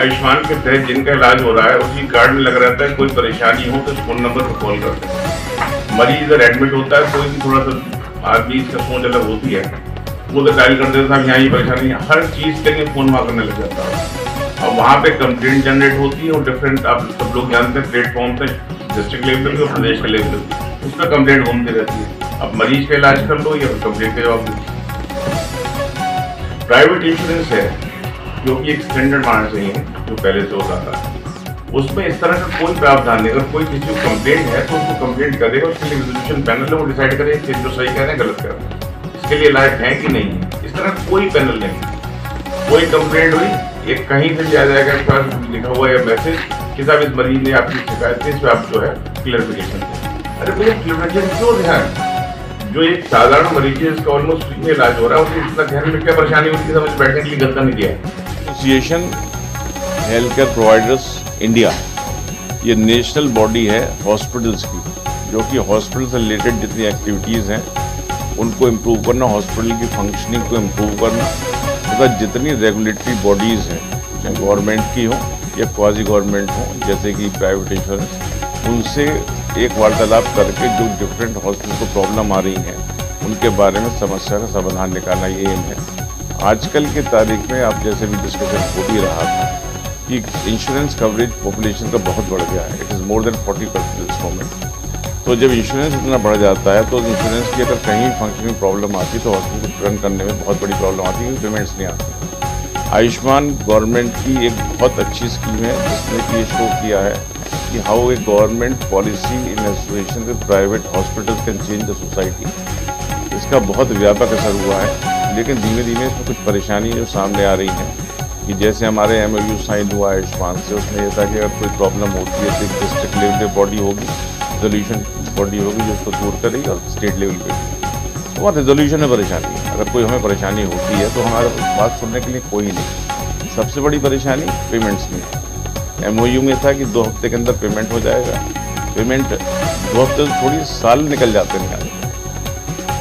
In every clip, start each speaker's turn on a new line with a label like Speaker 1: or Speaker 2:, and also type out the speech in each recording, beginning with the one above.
Speaker 1: आयुष्मान के तहत जिनका इलाज हो रहा है उसी कार्ड में लग रहता है, कोई परेशानी हो तो फोन नंबर पर कॉल करते हैं। मरीज इधर एडमिट होता है, कोई भी थोड़ा सा आदमी इसका सोच अलग होती है, वो तो डायल कर देता था, यहाँ ये परेशानी है, हर चीज़ के लिए फोन वहाँ करने लग जाता है। और वहाँ पे कंप्लेंट जनरेट होती है और डिफरेंट, आप सब लोग जानते हैं, प्लेटफॉर्म पे डिस्ट्रिक्ट लेवल पे, प्रदेश के लेवल पे उसका कंप्लेंट घूमती रहती है। अब मरीज का इलाज कर लो या कंप्लेंट का जवाब दो। प्राइवेट इंश्योरेंस है जो कि एक स्टैंडर्ड मानना चाहिए, जो पहले से होता था, उसमें इस तरह का कोई प्रावधान नहीं। अगर कोई किसी को कंप्लेंट है तो उसको कंप्लेंट करेगा, उसके लिए रेजोल्यूशन पैनल है, वो डिसाइड करे कि जो सही कह रहे हैं गलत कह रहे हैं, इसके लिए लायक है कि नहीं है। इस तरह कोई पैनल नहीं। कोई कंप्लेंट हुई, ये कहीं से भी आ जाएगा, इसके पास लिखा हुआ है मैसेज कि साहब इस मरीज ने आपकी शिकायत थी, इस पर आप जो है क्लैरिफिकेशन दें। अरे भैया क्लैरिफिकेशन क्यों दें? जो एक साधारण मरीज है जिसका ऑलमोस्ट फ्री में इलाज हो रहा है, उसको इतना ध्यान में क्या परेशानी होती है, समझ बैठने के लिए गलता नहीं दिया है।
Speaker 2: Association health care providers India ये नेशनल बॉडी है हॉस्पिटल्स की, जो कि हॉस्पिटल से रिलेटेड जितनी एक्टिविटीज़ हैं उनको इम्प्रूव करना, हॉस्पिटल की फंक्शनिंग को इम्प्रूव करना, तथा जितनी रेगुलेटरी बॉडीज़ हैं, चाहे गवर्नमेंट की हो या क्वाजी गवर्नमेंट हो, जैसे कि प्राइवेट इंश्योरेंस, उनसे एक वार्तालाप करके जो डिफरेंट हॉस्पिटल को प्रॉब्लम आ रही हैं उनके बारे में समस्या का समाधान निकालना ये एम है। आजकल के तारीख में आप जैसे भी डिस्कशन हो भी रहा था कि इंश्योरेंस कवरेज पॉपुलेशन का बहुत बढ़ गया है, इट इज़ मोर देन 40% इस मोमेंट। तो जब इंश्योरेंस इतना बढ़ जाता है तो इंश्योरेंस की अगर कहीं फंक्शन में प्रॉब्लम आती है तो हॉस्पिटल को रन करने में बहुत बड़ी प्रॉब्लम आती है, क्योंकि पेमेंट्स नहीं आते। आयुष्मान गवर्नमेंट की एक बहुत अच्छी स्कीम है जिसने कि ये शो किया है कि how a government policy in association with private hospitals can change the society. इसका बहुत व्यापक असर हुआ है, लेकिन धीमे धीमे इसमें कुछ परेशानी जो सामने आ रही हैं कि जैसे हमारे MOU साइन हुआ आयुष्मान से, उसमें यह था कि अगर कोई प्रॉब्लम होती है तो एक डिस्ट्रिक्ट लेवल पे बॉडी होगी, रेजोल्यूशन बॉडी होगी जो उसको दूर करेगी, और स्टेट लेवल पे भी तो वहाँ रेजोल्यूशन में परेशानी है। अगर कोई हमें परेशानी होती है तो हमारे बात सुनने के लिए कोई नहीं। सबसे बड़ी परेशानी पेमेंट्स में है। MOU में था कि 2 हफ्ते के अंदर पेमेंट हो जाएगा, पेमेंट 2 हफ्ते से थोड़ी साल निकल जाते हैं।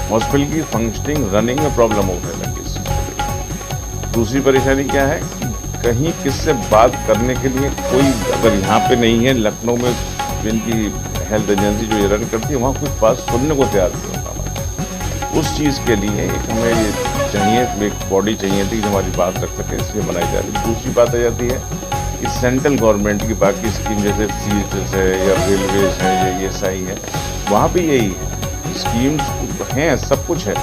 Speaker 2: हॉस्पिटल की फंक्शनिंग रनिंग में प्रॉब्लम होने लगी। दूसरी परेशानी क्या है कि कहीं किससे बात करने के लिए कोई अगर यहाँ पे नहीं है, लखनऊ में जिनकी हेल्थ एजेंसी जो ये रन करती है वहाँ कोई बात सुनने को तैयार नहीं होता। उस चीज़ के लिए एक हमें ये चाहिए, एक बॉडी चाहिए थी जो हमारी बात रख सके, इसलिए बनाई जा रही है। दूसरी बात आ जाती है कि सेंट्रल गवर्नमेंट की बाकी स्कीम जैसे CHS है या रेलवेज है या ESI है, वहाँ पे यही है, स्कीम्स हैं, सब कुछ है।